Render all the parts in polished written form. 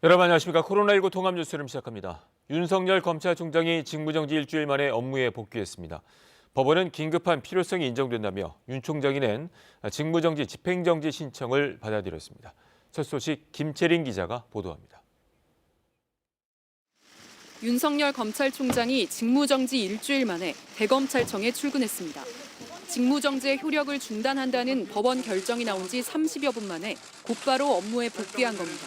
여러분 안녕하십니까. 코로나19 통합 뉴스를 시작합니다. 윤석열 검찰총장이 직무정지 일주일 만에 업무에 복귀했습니다. 법원은 긴급한 필요성이 인정된다며 윤 총장이 낸 직무정지 집행정지 신청을 받아들였습니다. 첫 소식 김채린 기자가 보도합니다. 윤석열 검찰총장이 직무정지 일주일 만에 대검찰청에 출근했습니다. 직무정지의 효력을 중단한다는 법원 결정이 나온 지 30여 분 만에 곧바로 업무에 복귀한 겁니다.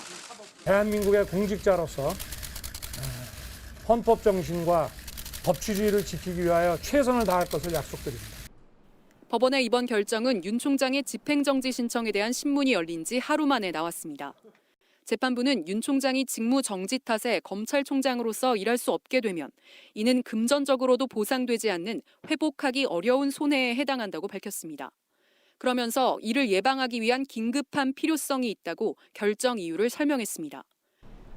대한민국의 공직자로서 헌법 정신과 법치주의를 지키기 위하여 최선을 다할 것을 약속드립니다. 법원의 이번 결정은 윤 총장의 집행정지 신청에 대한 신문이 열린 지 하루 만에 나왔습니다. 재판부는 윤 총장이 직무정지 탓에 검찰총장으로서 일할 수 없게 되면 이는 금전적으로도 보상되지 않는 회복하기 어려운 손해에 해당한다고 밝혔습니다. 그러면서 이를 예방하기 위한 긴급한 필요성이 있다고 결정 이유를 설명했습니다.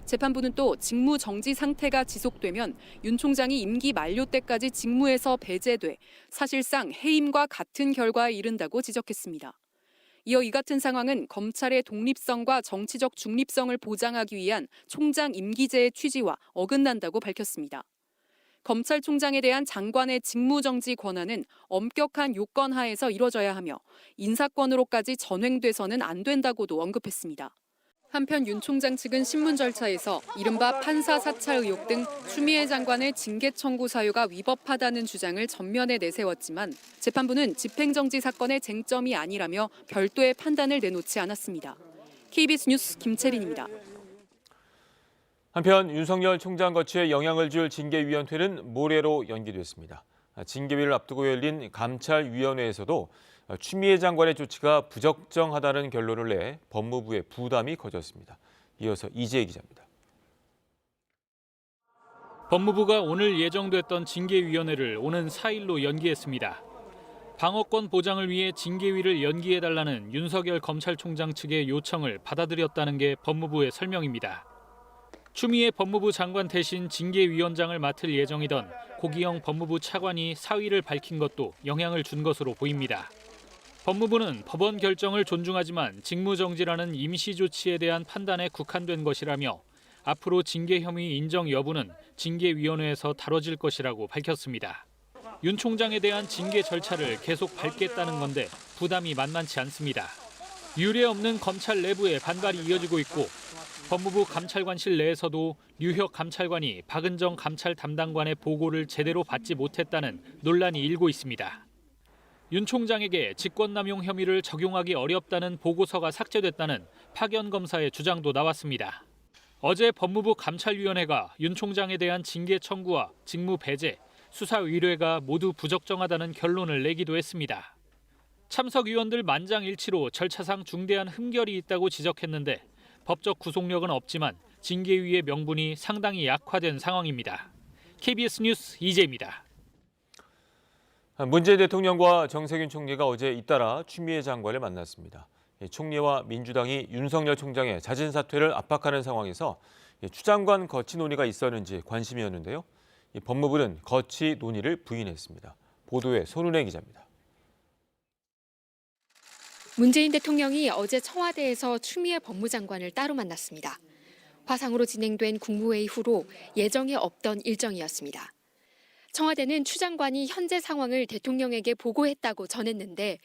재판부는 또 직무 정지 상태가 지속되면 윤 총장이 임기 만료 때까지 직무에서 배제돼 사실상 해임과 같은 결과에 이른다고 지적했습니다. 이어 이 같은 상황은 검찰의 독립성과 정치적 중립성을 보장하기 위한 총장 임기제의 취지와 어긋난다고 밝혔습니다. 검찰총장에 대한 장관의 직무정지 권한은 엄격한 요건 하에서 이뤄져야 하며 인사권으로까지 전횡돼서는 안 된다고도 언급했습니다. 한편 윤 총장 측은 신문 절차에서 이른바 판사 사찰 의혹 등 추미애 장관의 징계 청구 사유가 위법하다는 주장을 전면에 내세웠지만 재판부는 집행정지 사건의 쟁점이 아니라며 별도의 판단을 내놓지 않았습니다. KBS 뉴스 김채린입니다. 한편 윤석열 총장 거취에 영향을 줄 징계위원회는 모레로 연기됐습니다. 징계위를 앞두고 열린 감찰위원회에서도 추미애 장관의 조치가 부적정하다는 결론을 내 법무부의 부담이 커졌습니다. 이어서 이재희 기자입니다. 법무부가 오늘 예정됐던 징계위원회를 오는 4일로 연기했습니다. 방어권 보장을 위해 징계위를 연기해달라는 윤석열 검찰총장 측의 요청을 받아들였다는 게 법무부의 설명입니다. 추미애 법무부 장관 대신 징계위원장을 맡을 예정이던 고기영 법무부 차관이 사의를 밝힌 것도 영향을 준 것으로 보입니다. 법무부는 법원 결정을 존중하지만 직무정지라는 임시조치에 대한 판단에 국한된 것이라며 앞으로 징계 혐의 인정 여부는 징계위원회에서 다뤄질 것이라고 밝혔습니다. 윤 총장에 대한 징계 절차를 계속 밟겠다는 건데 부담이 만만치 않습니다. 유례 없는 검찰 내부의 반발이 이어지고 있고 법무부 감찰관실 내에서도 류혁 감찰관이 박은정 감찰 담당관의 보고를 제대로 받지 못했다는 논란이 일고 있습니다. 윤 총장에게 직권남용 혐의를 적용하기 어렵다는 보고서가 삭제됐다는 파견 검사의 주장도 나왔습니다. 어제 법무부 감찰위원회가 윤 총장에 대한 징계 청구와 직무 배제, 수사 의뢰가 모두 부적정하다는 결론을 내기도 했습니다. 참석위원들 만장일치로 절차상 중대한 흠결이 있다고 지적했는데 법적 구속력은 없지만 징계위의 명분이 상당히 약화된 상황입니다. KBS 뉴스 이재입니다. 문재인 대통령과 정세균 총리가 어제 잇따라 추미애 장관을 만났습니다. 총리와 민주당이 윤석열 총장의 자진 사퇴를 압박하는 상황에서 추 장관 거취 논의가 있었는지 관심이었는데요. 법무부는 거취 논의를 부인했습니다. 보도에 손은혜 기자입니다. 문재인 대통령이 어제 청와대에서 추미애 법무장관을 따로 만났습니다. 화상으로 진행된 국무회의 후로 예정에 없던 일정이었습니다. 청와대는 추 장관이 현재 상황을 대통령에게 보고했다고 전했는데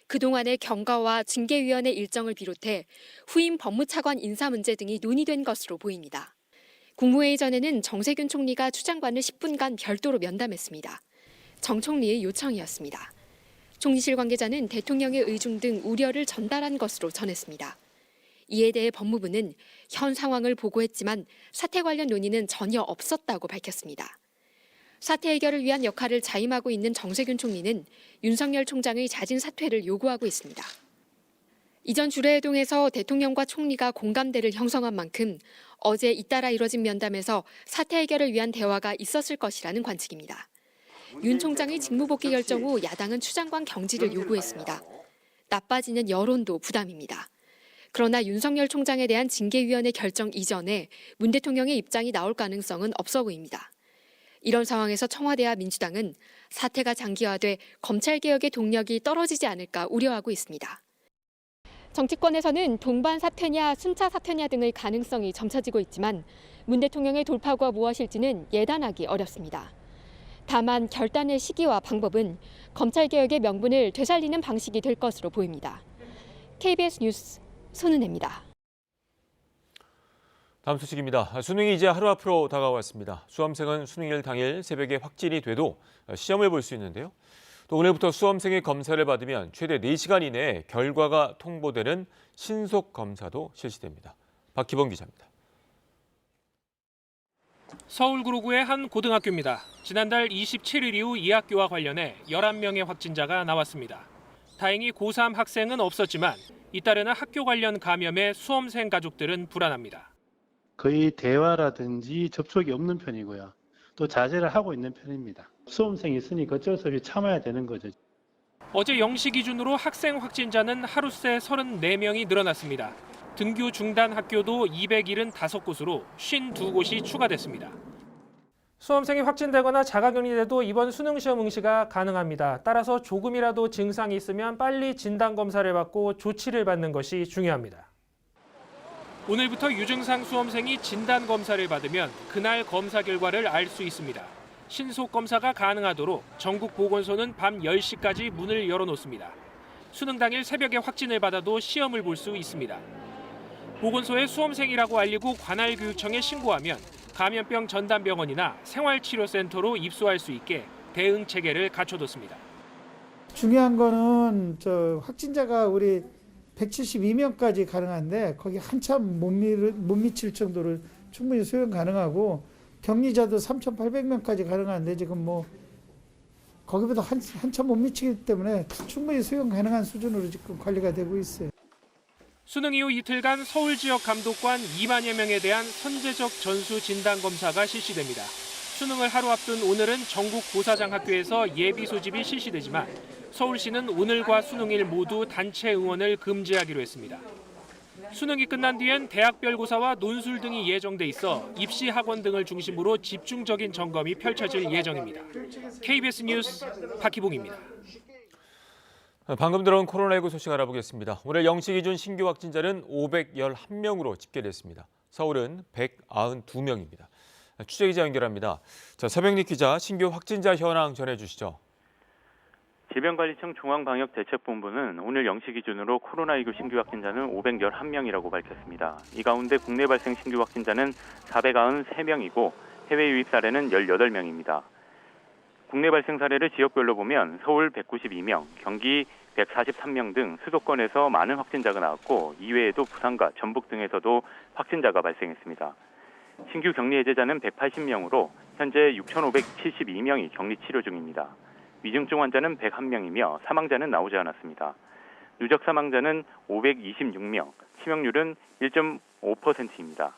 그동안의 경과와 징계위원회 일정을 비롯해 후임 법무차관 인사 문제 등이 논의된 것으로 보입니다. 국무회의 전에는 정세균 총리가 추 장관을 10분간 별도로 면담했습니다. 정 총리의 요청이었습니다. 총리실 관계자는 대통령의 의중 등 우려를 전달한 것으로 전했습니다. 이에 대해 법무부는 현 상황을 보고했지만 사퇴 관련 논의는 전혀 없었다고 밝혔습니다. 사퇴 해결을 위한 역할을 자임하고 있는 정세균 총리는 윤석열 총장의 자진 사퇴를 요구하고 있습니다. 이전 주례회동에서 대통령과 총리가 공감대를 형성한 만큼 어제 잇따라 이뤄진 면담에서 사퇴 해결을 위한 대화가 있었을 것이라는 관측입니다. 윤 총장의 직무복귀 결정 후 야당은 추 장관 경질을 요구했습니다. 나빠지는 여론도 부담입니다. 그러나 윤석열 총장에 대한 징계위원회 결정 이전에 문 대통령의 입장이 나올 가능성은 없어 보입니다. 이런 상황에서 청와대와 민주당은 사태가 장기화돼 검찰개혁의 동력이 떨어지지 않을까 우려하고 있습니다. 정치권에서는 동반 사퇴냐 순차 사퇴냐 등의 가능성이 점쳐지고 있지만 문 대통령의 돌파구가 무엇일지는 예단하기 어렵습니다. 다만 결단의 시기와 방법은 검찰개혁의 명분을 되살리는 방식이 될 것으로 보입니다. KBS 뉴스 손은혜입니다. 다음 소식입니다. 수능이 이제 하루 앞으로 다가왔습니다. 수험생은 수능일 당일 새벽에 확진이 돼도 시험을 볼 수 있는데요. 또 오늘부터 수험생이 검사를 받으면 최대 4시간 이내에 결과가 통보되는 신속 검사도 실시됩니다. 박기범 기자입니다. 서울 구로구의 한 고등학교입니다. 지난달 27일 이후 이 학교와 관련해 11명의 확진자가 나왔습니다. 다행히 고3 학생은 없었지만 잇따르는 학교 관련 감염에 수험생 가족들은 불안합니다. 거의 대화라든지 접촉이 없는 편이고요. 또 자제를 하고 있는 편입니다. 수험생이 있으니까 어쩔 수 없이 참아야 되는 거죠. 어제 0시 기준으로 학생 확진자는 하루새 34명이 늘어났습니다. 등교 중단 학교도 275곳으로 52곳이 추가됐습니다. 수험생이 확진되거나 자가격리돼도 이번 수능 시험 응시가 가능합니다. 따라서 조금이라도 증상이 있으면 빨리 진단검사를 받고 조치를 받는 것이 중요합니다. 오늘부터 유증상 수험생이 진단검사를 받으면 그날 검사 결과를 알 수 있습니다. 신속검사가 가능하도록 전국 보건소는 밤 10시까지 문을 열어놓습니다. 수능 당일 새벽에 확진을 받아도 시험을 볼 수 있습니다. 보건소에 수험생이라고 알리고 관할교육청에 신고하면 감염병 전담병원이나 생활치료센터로 입소할 수 있게 대응 체계를 갖춰뒀습니다. 중요한 거는 확진자가 우리 172명까지 가능한데 거기 한참 못 미칠 정도로 충분히 수용 가능하고 격리자도 3,800명까지 가능한데 지금 거기보다 한참 못 미치기 때문에 충분히 수용 가능한 수준으로 지금 관리가 되고 있어요. 수능 이후 이틀간 서울 지역 감독관 2만여 명에 대한 선제적 전수 진단 검사가 실시됩니다. 수능을 하루 앞둔 오늘은 전국 고사장 학교에서 예비 소집이 실시되지만 서울시는 오늘과 수능일 모두 단체 응원을 금지하기로 했습니다. 수능이 끝난 뒤엔 대학별 고사와 논술 등이 예정돼 있어 입시 학원 등을 중심으로 집중적인 점검이 펼쳐질 예정입니다. KBS 뉴스 박희봉입니다. 방금 들어온 코로나19 소식 알아보겠습니다. 오늘 0시 기준 신규 확진자는 511명으로 집계됐습니다. 서울은 192명입니다. 취재기자 연결합니다. 서병립 기자, 신규 확진자 현황 전해주시죠. 질병관리청 중앙방역대책본부는 오늘 0시 기준으로 코로나19 신규 확진자는 511명이라고 밝혔습니다. 이 가운데 국내 발생 신규 확진자는 493명이고 해외 유입 사례는 18명입니다. 국내 발생 사례를 지역별로 보면 서울 192명, 경기 143명 등 수도권에서 많은 확진자가 나왔고 이외에도 부산과 전북 등에서도 확진자가 발생했습니다. 신규 격리 해제자는 180명으로 현재 6,572명이 격리 치료 중입니다. 위중증 환자는 101명이며 사망자는 나오지 않았습니다. 누적 사망자는 526명, 치명률은 1.5%입니다.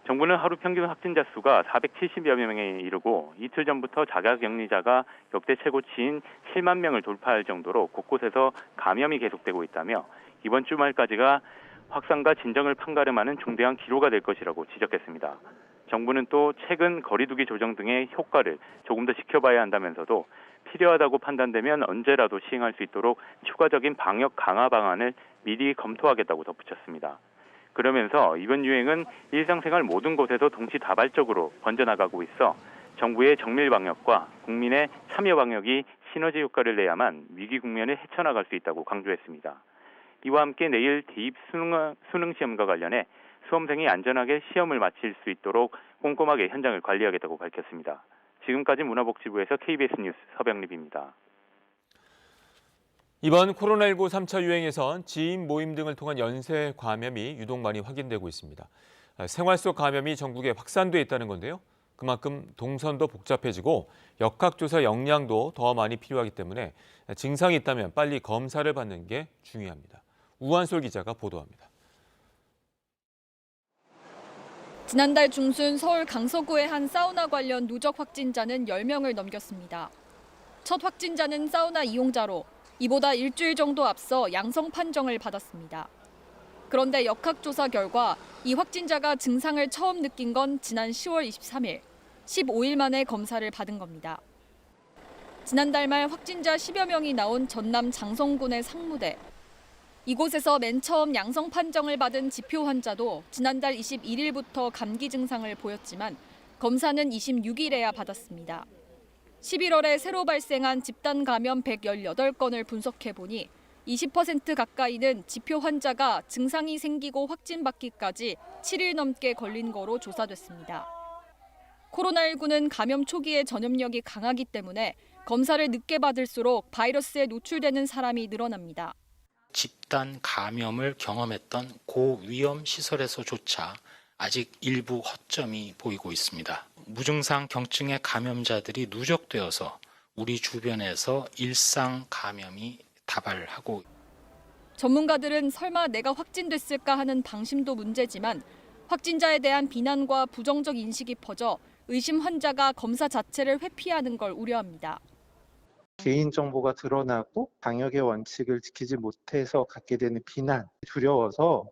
정부는 하루 평균 확진자 수가 470여 명에 이르고 이틀 전부터 자가격리자가 역대 최고치인 7만 명을 돌파할 정도로 곳곳에서 감염이 계속되고 있다며 이번 주말까지가 확산과 진정을 판가름하는 중대한 기로가 될 것이라고 지적했습니다. 정부는 또 최근 거리두기 조정 등의 효과를 조금 더 지켜봐야 한다면서도 필요하다고 판단되면 언제라도 시행할 수 있도록 추가적인 방역 강화 방안을 미리 검토하겠다고 덧붙였습니다. 그러면서 이번 유행은 일상생활 모든 곳에서 동시다발적으로 번져나가고 있어 정부의 정밀 방역과 국민의 참여 방역이 시너지 효과를 내야만 위기 국면을 헤쳐나갈 수 있다고 강조했습니다. 이와 함께 내일 대입 수능 시험과 관련해 수험생이 안전하게 시험을 마칠 수 있도록 꼼꼼하게 현장을 관리하겠다고 밝혔습니다. 지금까지 문화복지부에서 KBS 뉴스 서병립입니다. 이번 코로나19 3차 유행에선 지인 모임 등을 통한 연쇄 감염이 유독 많이 확인되고 있습니다. 생활 속 감염이 전국에 확산돼 있다는 건데요. 그만큼 동선도 복잡해지고 역학조사 역량도 더 많이 필요하기 때문에 증상이 있다면 빨리 검사를 받는 게 중요합니다. 우한솔 기자가 보도합니다. 지난달 중순 서울 강서구의 한 사우나 관련 누적 확진자는 10명을 넘겼습니다. 첫 확진자는 사우나 이용자로 이보다 일주일 정도 앞서 양성 판정을 받았습니다. 그런데 역학조사 결과 이 확진자가 증상을 처음 느낀 건 지난 10월 23일, 15일 만에 검사를 받은 겁니다. 지난달 말 확진자 10여 명이 나온 전남 장성군의 상무대. 이곳에서 맨 처음 양성 판정을 받은 지표 환자도 지난달 21일부터 감기 증상을 보였지만 검사는 26일에야 받았습니다. 11월에 새로 발생한 집단 감염 118건을 분석해보니 20% 가까이는 지표 환자가 증상이 생기고 확진받기까지 7일 넘게 걸린 거로 조사됐습니다. 코로나19는 감염 초기에 전염력이 강하기 때문에 검사를 늦게 받을수록 바이러스에 노출되는 사람이 늘어납니다. 집단 감염을 경험했던 고위험 시설에서조차 아직 일부 허점이 보이고 있습니다. 무증상 경증의 감염자들이 누적되어서 우리 주변에서 일상 감염이 다발하고 전문가들은 설마 내가 확진됐을까 하는 방심도 문제지만 확진자에 대한 비난과 부정적 인식이 퍼져 의심 환자가 검사 자체를 회피하는 걸 우려합니다. 개인정보가 드러나고 방역의 원칙을 지키지 못해서 갖게 되는 비난, 두려워서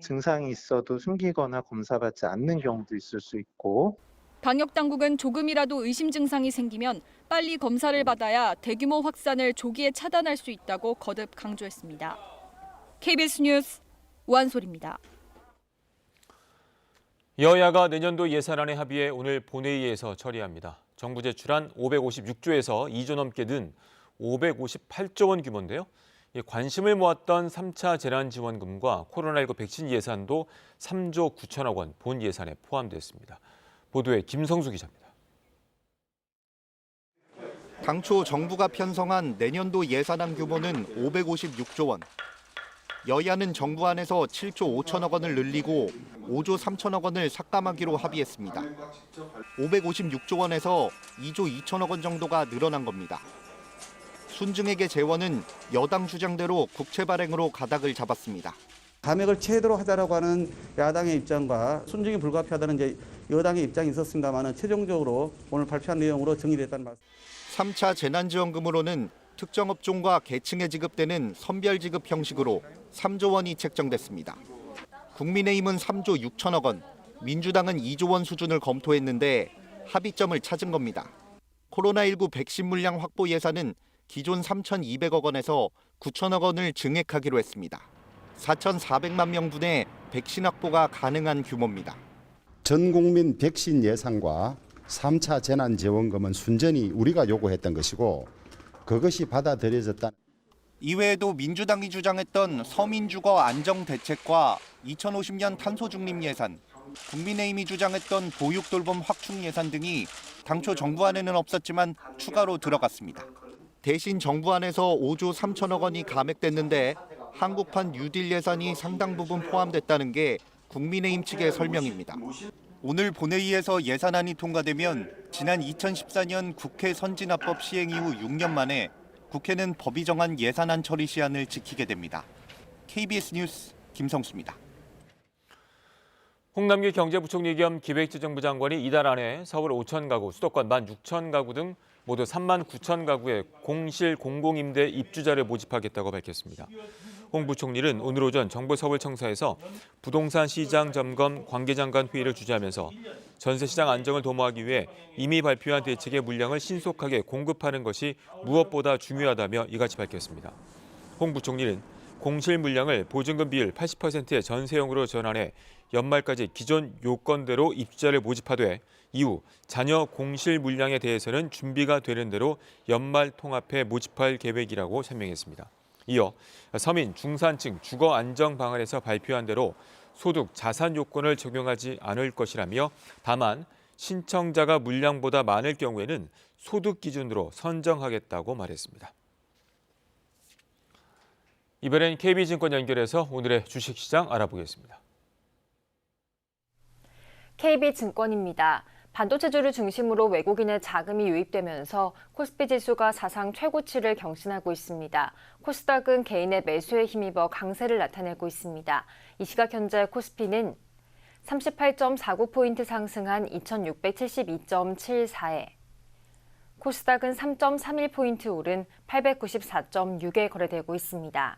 증상이 있어도 숨기거나 검사받지 않는 경우도 있을 수 있고 방역 당국은 조금이라도 의심 증상이 생기면 빨리 검사를 받아야 대규모 확산을 조기에 차단할 수 있다고 거듭 강조했습니다. KBS 뉴스 우한솔입니다. 여야가 내년도 예산안의 합의에 오늘 본회의에서 처리합니다. 정부 제출한 556조에서 2조 넘게 는 558조 원 규모인데요. 관심을 모았던 3차 재난지원금과 코로나19 백신 예산도 3조 9천억 원 본 예산에 포함됐습니다. 보도에 김성수 기자입니다. 당초 정부가 편성한 내년도 예산안 규모는 556조 원. 여야는 정부 안에서 7조 5천억 원을 늘리고 5조 3천억 원을 삭감하기로 합의했습니다. 556조 원에서 2조 2천억 원 정도가 늘어난 겁니다. 순증액의 재원은 여당 주장대로 국채 발행으로 가닥을 잡았습니다. 감액을 최대로 하자라고 하는 야당의 입장과 순증이 불가피하다는 이제 여당의 입장이 있었습니다만 최종적으로 오늘 발표한 내용으로 정리됐다는 말씀. 3차 재난지원금으로는 특정 업종과 계층에 지급되는 선별 지급 형식으로 3조 원이 책정됐습니다. 국민의힘은 3조 6천억 원, 민주당은 2조 원 수준을 검토했는데 합의점을 찾은 겁니다. 코로나19 백신 물량 확보 예산은 기존 3,200억 원에서 9천억 원을 증액하기로 했습니다. 4,400만 명분의 백신 확보가 가능한 규모입니다. 전 국민 백신 예산과 3차 재난지원금은 순전히 우리가 요구했던 것이고 그것이 받아들여졌다. 이외에도 민주당이 주장했던 서민주거 안정대책과 2050년 탄소중립 예산, 국민의힘이 주장했던 보육돌봄 확충 예산 등이 당초 정부 안에는 없었지만 추가로 들어갔습니다. 대신 정부 안에서 5조 3천억 원이 감액됐는데 한국판 뉴딜 예산이 상당 부분 포함됐다는 게 국민의힘 측의 설명입니다. 오늘 본회의에서 예산안이 통과되면 지난 2014년 국회 선진화법 시행 이후 6년 만에 국회는 법이 정한 예산안 처리 시한을 지키게 됩니다. KBS 뉴스 김성수입니다. 홍남기 경제부총리 겸 기획재정부 장관이 이달 안에 서울 5천 가구, 수도권 16,000가구 등 모두 3만 9천 가구의 공실 공공임대 입주자를 모집하겠다고 밝혔습니다. 홍 부총리는 오늘 오전 정부 서울청사에서 부동산 시장 점검 관계장관 회의를 주재하면서 전세시장 안정을 도모하기 위해 이미 발표한 대책의 물량을 신속하게 공급하는 것이 무엇보다 중요하다며 이같이 밝혔습니다. 홍 부총리는 공실 물량을 보증금 비율 80%의 전세형으로 전환해 연말까지 기존 요건대로 입주자를 모집하되 이후 자녀 공실 물량에 대해서는 준비가 되는 대로 연말 통합해 모집할 계획이라고 설명했습니다. 이어 서민, 중산층 주거 안정 방안에서 발표한 대로 소득, 자산 요건을 적용하지 않을 것이라며 다만 신청자가 물량보다 많을 경우에는 소득 기준으로 선정하겠다고 말했습니다. 이번엔 KB증권 연결해서 오늘의 주식시장 알아보겠습니다. KB증권입니다. 반도체주를 중심으로 외국인의 자금이 유입되면서 코스피 지수가 사상 최고치를 경신하고 있습니다. 코스닥은 개인의 매수에 힘입어 강세를 나타내고 있습니다. 이 시각 현재 코스피는 38.49포인트 상승한 2672.74에 코스닥은 3.31포인트 오른 894.6에 거래되고 있습니다.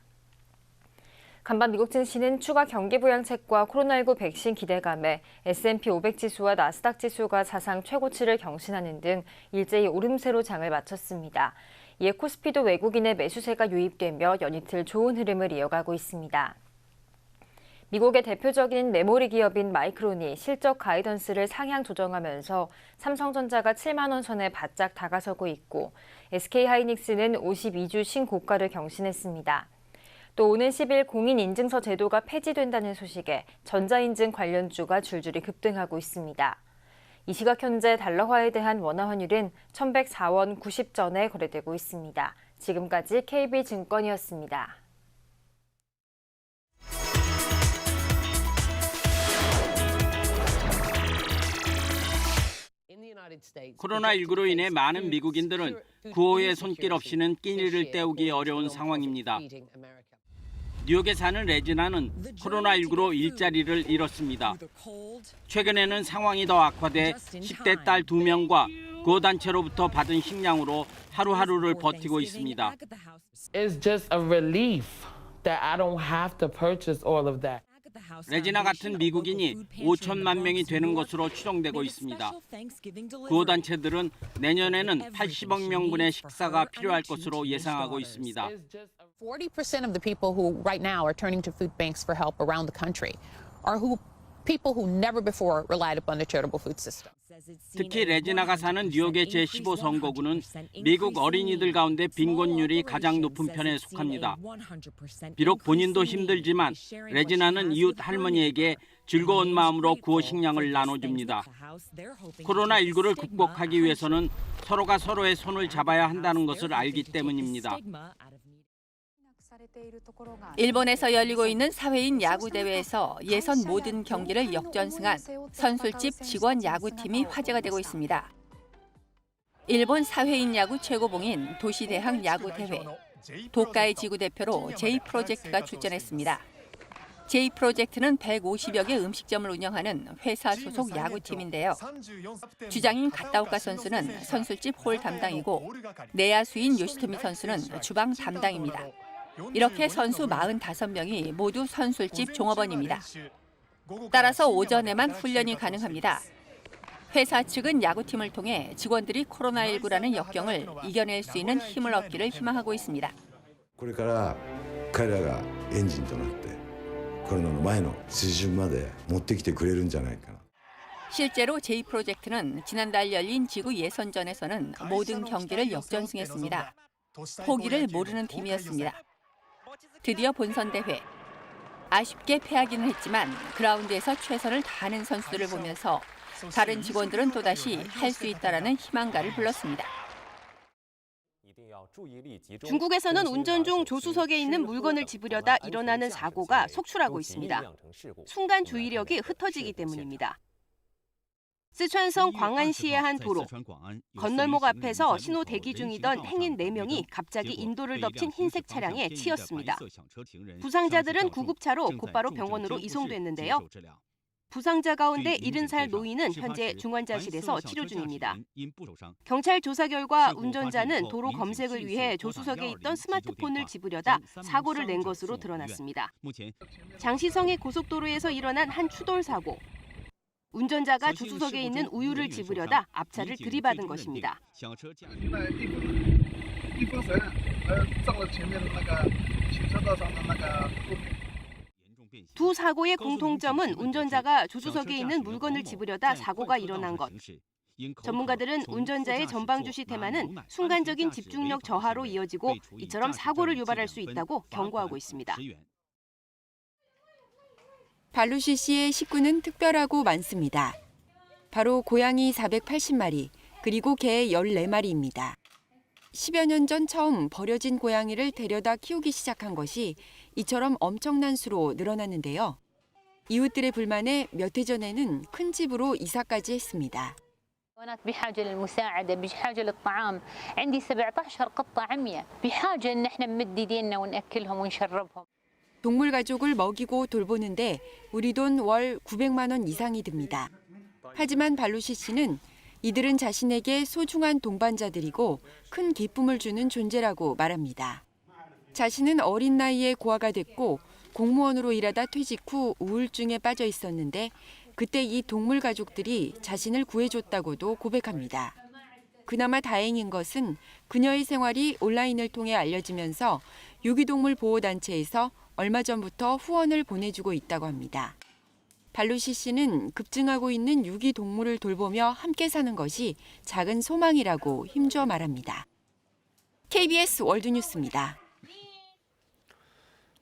간밤 미국 증시는 추가 경기 부양책과 코로나19 백신 기대감에 S&P 500 지수와 나스닥 지수가 사상 최고치를 경신하는 등 일제히 오름세로 장을 마쳤습니다. 이에 코스피도 외국인의 매수세가 유입되며 연이틀 좋은 흐름을 이어가고 있습니다. 미국의 대표적인 메모리 기업인 마이크론이 실적 가이던스를 상향 조정하면서 삼성전자가 7만 원 선에 바짝 다가서고 있고 SK하이닉스는 52주 신고가를 경신했습니다. 또 오는 10일 공인인증서 제도가 폐지된다는 소식에 전자인증 관련주가 줄줄이 급등하고 있습니다. 이 시각 현재 달러화에 대한 원화 환율은 1,104원 90전에 거래되고 있습니다. 지금까지 KB증권이었습니다. 코로나19로 인해 많은 미국인들은 구호의 손길 없이는 끼니를 때우기 어려운 상황입니다. 뉴욕에 사는 레지나는 코로나19로 일자리를 잃었습니다. 최근에는 상황이 더 악화돼 10대 딸 2명과 구호단체로부터 받은 식량으로 하루하루를 버티고 있습니다. It's just a relief that I don't have to purchase all of that. 레지나 같은 미국인이 5천만 명이 되는 것으로 추정되고 있습니다. 구호단체들은 내년에는 80억 명분의 식사가 필요할 것으로 예상하고 있습니다. 40% of the people who right now are turning to food banks for help around the country are people who never before relied upon the charitable food system. 특히 레지나가 사는 뉴욕의 제15선거구는 미국 어린이들 가운데 빈곤율이 가장 높은 편에 속합니다. 비록 본인도 힘들지만 레지나는 이웃 할머니에게 즐거운 마음으로 구호 식량을 나눠줍니다. 코로나19를 극복하기 위해서는 서로가 서로의 손을 잡아야 한다는 것을 알기 때문입니다. 일본에서 열리고 있는 사회인 야구 대회에서 예선 모든 경기를 역전승한 선술집 직원 야구팀이 화제가 되고 있습니다. 일본 사회인 야구 최고봉인 도시대학 야구 대회. 도카이 지구 대표로 J-프로젝트가 출전했습니다. J-프로젝트는 150여 개 음식점을 운영하는 회사 소속 야구팀인데요. 주장인 가타오카 선수는 선술집 홀 담당이고 내야수인 요시토미 선수는 주방 담당입니다. 이렇게 선수 45명이 모두 선술집 종업원입니다. 따라서 오전에만 훈련이 가능합니다. 회사 측은 야구팀을 통해 직원들이 코로나19라는 역경을 이겨낼 수 있는 힘을 얻기를 희망하고 있습니다. これから彼らがエンジンとなってコロナの前の水準まで持ってきてくれるんじゃないかな. 실제로 J-프로젝트는 지난달 열린 지구 예선전에서는 모든 경기를 역전승했습니다. 포기를 모르는 팀이었습니다. 드디어 본선 대회. 아쉽게 패하기는 했지만 그라운드에서 최선을 다하는 선수들을 보면서 다른 직원들은 또다시 할 수 있다라는 희망가를 불렀습니다. 중국에서는 운전 중 조수석에 있는 물건을 집으려다 일어나는 사고가 속출하고 있습니다. 순간 주의력이 흩어지기 때문입니다. 쓰촨성 광안시의 한 도로. 건널목 앞에서 신호 대기 중이던 행인 4명이 갑자기 인도를 덮친 흰색 차량에 치였습니다. 부상자들은 구급차로 곧바로 병원으로 이송됐는데요. 부상자 가운데 70살 노인은 현재 중환자실에서 치료 중입니다. 경찰 조사 결과 운전자는 도로 검색을 위해 조수석에 있던 스마트폰을 집으려다 사고를 낸 것으로 드러났습니다. 장시성의 고속도로에서 일어난 한 추돌 사고. 운전자가 조수석에 있는 우유를 집으려다 앞차를 들이받은 것입니다. 두 사고의 공통점은 운전자가 조수석에 있는 물건을 집으려다 사고가 일어난 것. 전문가들은 운전자의 전방주시 태만은 순간적인 집중력 저하로 이어지고 이처럼 사고를 유발할 수 있다고 경고하고 있습니다. 발루시 씨의 식구는 특별하고 많습니다. 바로 고양이 480마리, 그리고 개 14마리입니다. 10여 년 전 처음 버려진 고양이를 데려다 키우기 시작한 것이 이처럼 엄청난 수로 늘어났는데요. 이웃들의 불만에 몇 해 전에는 큰 집으로 이사까지 했습니다. بحاجة للمساعدة بحاجة للطعام عندي 17 قطة عمية بحاجة إن إحنا نمد إيدينا ونأكلهم ونشربهم. 동물 가족을 먹이고 돌보는데 우리 돈 월 900만 원 이상이 듭니다. 하지만 발루시 씨는 이들은 자신에게 소중한 동반자들이고 큰 기쁨을 주는 존재라고 말합니다. 자신은 어린 나이에 고아가 됐고 공무원으로 일하다 퇴직 후 우울증에 빠져 있었는데 그때 이 동물 가족들이 자신을 구해줬다고도 고백합니다. 그나마 다행인 것은 그녀의 생활이 온라인을 통해 알려지면서 유기동물 보호단체에서 얼마 전부터 후원을 보내주고 있다고 합니다. 발루시 씨는 급증하고 있는 유기동물을 돌보며 함께 사는 것이 작은 소망이라고 힘주어 말합니다. KBS 월드뉴스입니다.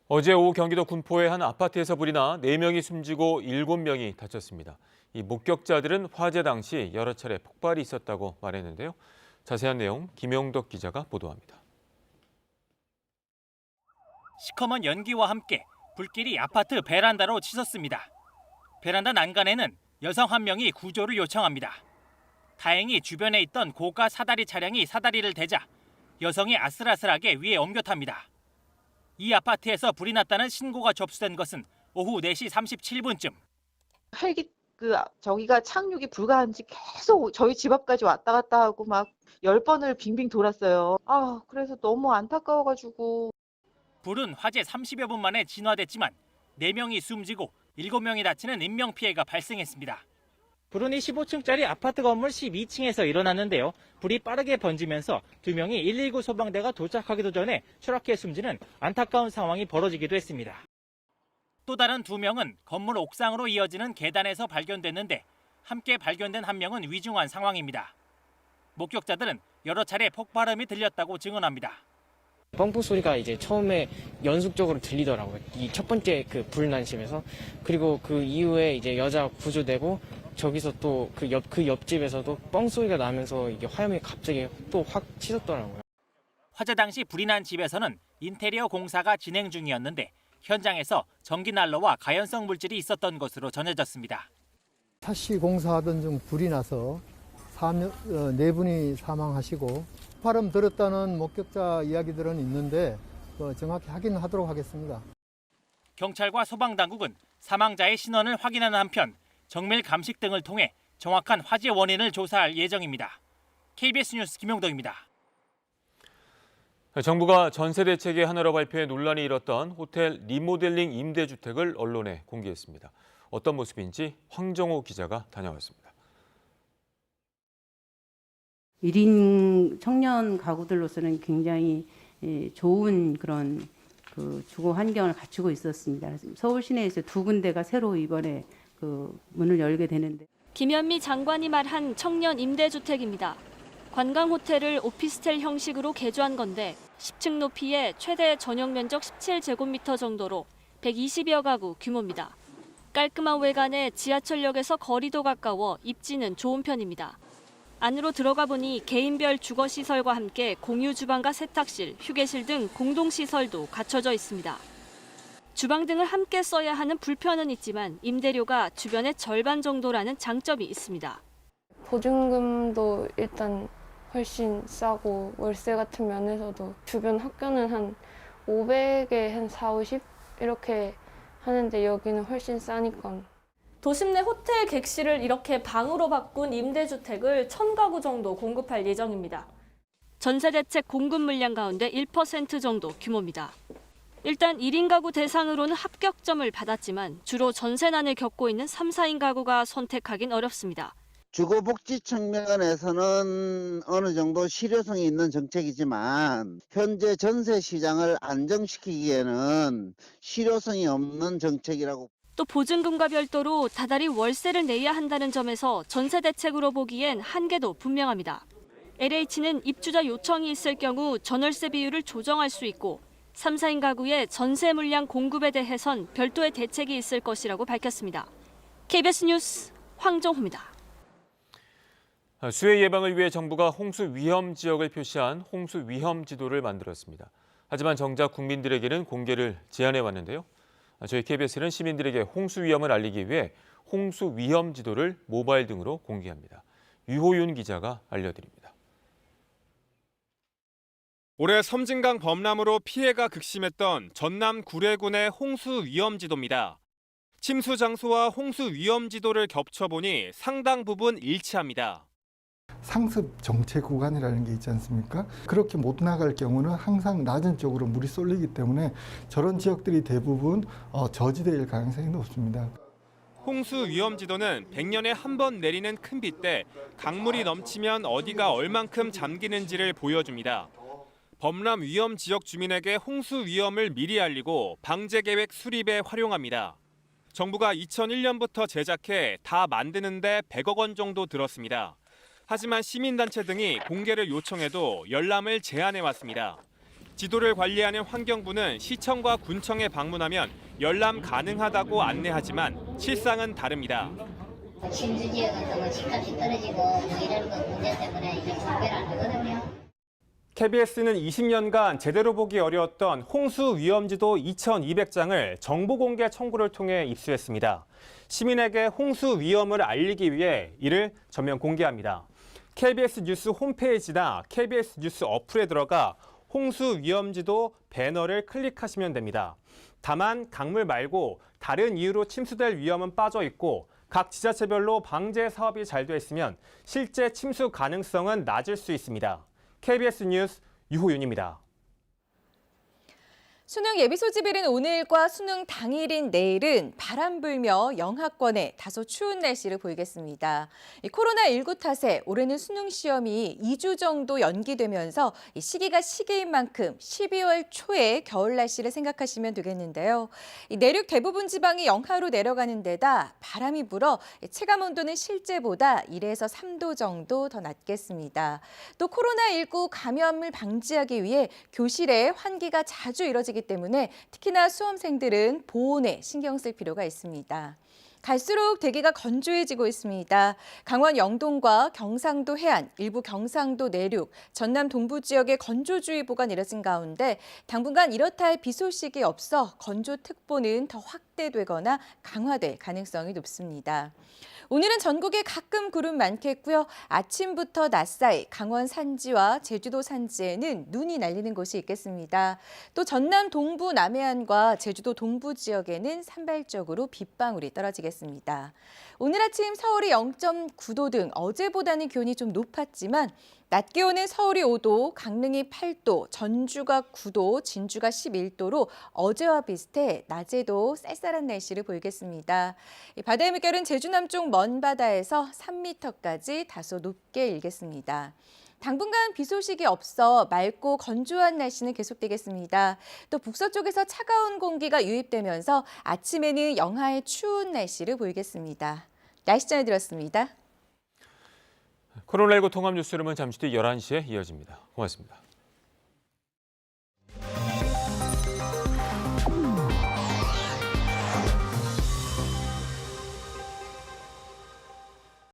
어제 오후 경기도 군포의 한 아파트에서 불이 나 4명이 숨지고 7명이 다쳤습니다. 이 목격자들은 화재 당시 여러 차례 폭발이 있었다고 말했는데요. 자세한 내용 김영덕 기자가 보도합니다. 시커먼 연기와 함께 불길이 아파트 베란다로 치솟습니다. 베란다 난간에는 여성 한 명이 구조를 요청합니다. 다행히 주변에 있던 고가 사다리 차량이 사다리를 대자 여성이 아슬아슬하게 위에 옮겨 탑니다. 이 아파트에서 불이 났다는 신고가 접수된 것은 오후 4시 37분쯤. 헬기 저기가 착륙이 불가한지 계속 저희 집 앞까지 왔다 갔다 하고 막 10번을 빙빙 돌았어요. 그래서 너무 안타까워가지고. 불은 화재 30여 분 만에 진화됐지만 4명이 숨지고 7명이 다치는 인명피해가 발생했습니다. 불은 15층짜리 아파트 건물 12층에서 일어났는데요. 불이 빠르게 번지면서 2명이 119 소방대가 도착하기도 전에 추락해 숨지는 안타까운 상황이 벌어지기도 했습니다. 또 다른 2명은 건물 옥상으로 이어지는 계단에서 발견됐는데 함께 발견된 1명은 위중한 상황입니다. 목격자들은 여러 차례 폭발음이 들렸다고 증언합니다. 펑펑 소리가 이제 처음에 연속적으로 들리더라고요. 이 첫 번째 그 불난심에서. 그리고 그 이후에 이제 여자 구조되고 저기서 또 그 옆집에서도 뻥 소리가 나면서 이게 화염이 갑자기 또 확 치솟더라고요. 화재 당시 불이 난 집에서는 인테리어 공사가 진행 중이었는데 현장에서 전기 난로와 가연성 물질이 있었던 것으로 전해졌습니다. 샤시 공사하던 중 불이 나서 4분이 사망하시고 폭발음 들었다는 목격자 이야기들은 있는데 정확히 확인하도록 하겠습니다. 경찰과 소방당국은 사망자의 신원을 확인하는 한편 정밀 감식 등을 통해 정확한 화재 원인을 조사할 예정입니다. KBS 뉴스 김용덕입니다. 정부가 전세 대책의 하나로 발표해 논란이 일었던 호텔 리모델링 임대주택을 언론에 공개했습니다. 어떤 모습인지 황정호 기자가 다녀왔습니다. 1인 청년 가구들로서는 굉장히 좋은 그런 주거 환경을 갖추고 있었습니다. 서울 시내에서 2군데가 새로 이번에 문을 열게 되는데. 김현미 장관이 말한 청년 임대주택입니다. 관광 호텔을 오피스텔 형식으로 개조한 건데 10층 높이에 최대 전용 면적 17제곱미터 정도로 120여 가구 규모입니다. 깔끔한 외관에 지하철역에서 거리도 가까워 입지는 좋은 편입니다. 안으로 들어가 보니 개인별 주거시설과 함께 공유 주방과 세탁실, 휴게실 등 공동시설도 갖춰져 있습니다. 주방 등을 함께 써야 하는 불편은 있지만 임대료가 주변의 절반 정도라는 장점이 있습니다. 보증금도 일단 훨씬 싸고 월세 같은 면에서도 주변 학교는 한 500에 한 4, 50 이렇게 하는데 여기는 훨씬 싸니까. 도심 내 호텔 객실을 이렇게 방으로 바꾼 임대주택을 1000가구 정도 공급할 예정입니다. 전세 대책 공급 물량 가운데 1% 정도 규모입니다. 일단 1인 가구 대상으로는 합격점을 받았지만 주로 전세난을 겪고 있는 3, 4인 가구가 선택하긴 어렵습니다. 주거복지 측면에서는 어느 정도 실효성이 있는 정책이지만 현재 전세 시장을 안정시키기에는 실효성이 없는 정책이라고. 또 보증금과 별도로 다달이 월세를 내야 한다는 점에서 전세 대책으로 보기엔 한계도 분명합니다. LH는 입주자 요청이 있을 경우 전월세 비율을 조정할 수 있고 3, 4인 가구의 전세 물량 공급에 대해선 별도의 대책이 있을 것이라고 밝혔습니다. KBS 뉴스 황정호입니다. 수해 예방을 위해 정부가 홍수 위험 지역을 표시한 홍수 위험 지도를 만들었습니다. 하지만 정작 국민들에게는 공개를 제한해 왔는데요. 저희 KBS는 시민들에게 홍수 위험을 알리기 위해 홍수 위험 지도를 모바일 등으로 공개합니다. 유호윤 기자가 알려드립니다. 올해 섬진강 범람으로 피해가 극심했던 전남 구례군의 홍수 위험 지도입니다. 침수 장소와 홍수 위험 지도를 겹쳐보니 상당 부분 일치합니다. 상습 정체 구간이라는 게 있지 않습니까? 그렇게 못 나갈 경우는 항상 낮은 쪽으로 물이 쏠리기 때문에 저런 지역들이 대부분 저지대일 가능성이 높습니다. 홍수 위험지도는 100년에 한 번 내리는 큰 비 때 강물이 넘치면 어디가 얼만큼 잠기는지를 보여줍니다. 범람 위험 지역 주민에게 홍수 위험을 미리 알리고 방제 계획 수립에 활용합니다. 정부가 2001년부터 제작해 다 만드는데 100억 원 정도 들었습니다. 하지만 시민단체 등이 공개를 요청해도 열람을 제한해왔습니다. 지도를 관리하는 환경부는 시청과 군청에 방문하면 열람 가능하다고 안내하지만 실상은 다릅니다. 침수 지역 같은 거 집값이 떨어지고 이런 거 문제 때문에 이제 공개를 안 하거든요. KBS는 20년간 제대로 보기 어려웠던 홍수 위험지도 2,200장을 정보 공개 청구를 통해 입수했습니다. 시민에게 홍수 위험을 알리기 위해 이를 전면 공개합니다. KBS 뉴스 홈페이지나 KBS 뉴스 어플에 들어가 홍수 위험지도 배너를 클릭하시면 됩니다. 다만 강물 말고 다른 이유로 침수될 위험은 빠져 있고 각 지자체별로 방제 사업이 잘 돼 있으면 실제 침수 가능성은 낮을 수 있습니다. KBS 뉴스 유호윤입니다. 수능 예비 소집일인 오늘과 수능 당일인 내일은 바람 불며 영하권에 다소 추운 날씨를 보이겠습니다. 코로나19 탓에 올해는 수능 시험이 2주 정도 연기되면서 시기가 시기인 만큼 12월 초에 겨울 날씨를 생각하시면 되겠는데요. 내륙 대부분 지방이 영하로 내려가는 데다 바람이 불어 체감 온도는 실제보다 1에서 3도 정도 더 낮겠습니다. 또 코로나19 감염을 방지하기 위해 교실에 환기가 자주 이뤄지기 때문에 특히나 수험생들은 보온에 신경 쓸 필요가 있습니다. 갈수록 대기가 건조해지고 있습니다. 강원 영동과 경상도 해안, 일부 경상도 내륙, 전남 동부 지역에 건조주의보가 내려진 가운데 당분간 이렇다 할 비 소식이 없어 건조특보는 더 확대되거나 강화될 가능성이 높습니다. 오늘은 전국에 가끔 구름 많겠고요. 아침부터 낮 사이 강원 산지와 제주도 산지에는 눈이 날리는 곳이 있겠습니다. 또 전남 동부 남해안과 제주도 동부 지역에는 산발적으로 빗방울이 떨어지겠습니다. 오늘 아침 서울이 0.9도 등 어제보다는 기온이 좀 높았지만 낮 기온은 서울이 5도, 강릉이 8도, 전주가 9도, 진주가 11도로 어제와 비슷해 낮에도 쌀쌀한 날씨를 보이겠습니다. 바다의 물결은 제주 남쪽 먼 바다에서 3m까지 다소 높게 일겠습니다. 당분간 비 소식이 없어 맑고 건조한 날씨는 계속되겠습니다. 또 북서쪽에서 차가운 공기가 유입되면서 아침에는 영하의 추운 날씨를 보이겠습니다. 날씨 전해드렸습니다. 코로나19 통합 뉴스룸은 잠시 뒤 11시에 이어집니다. 고맙습니다.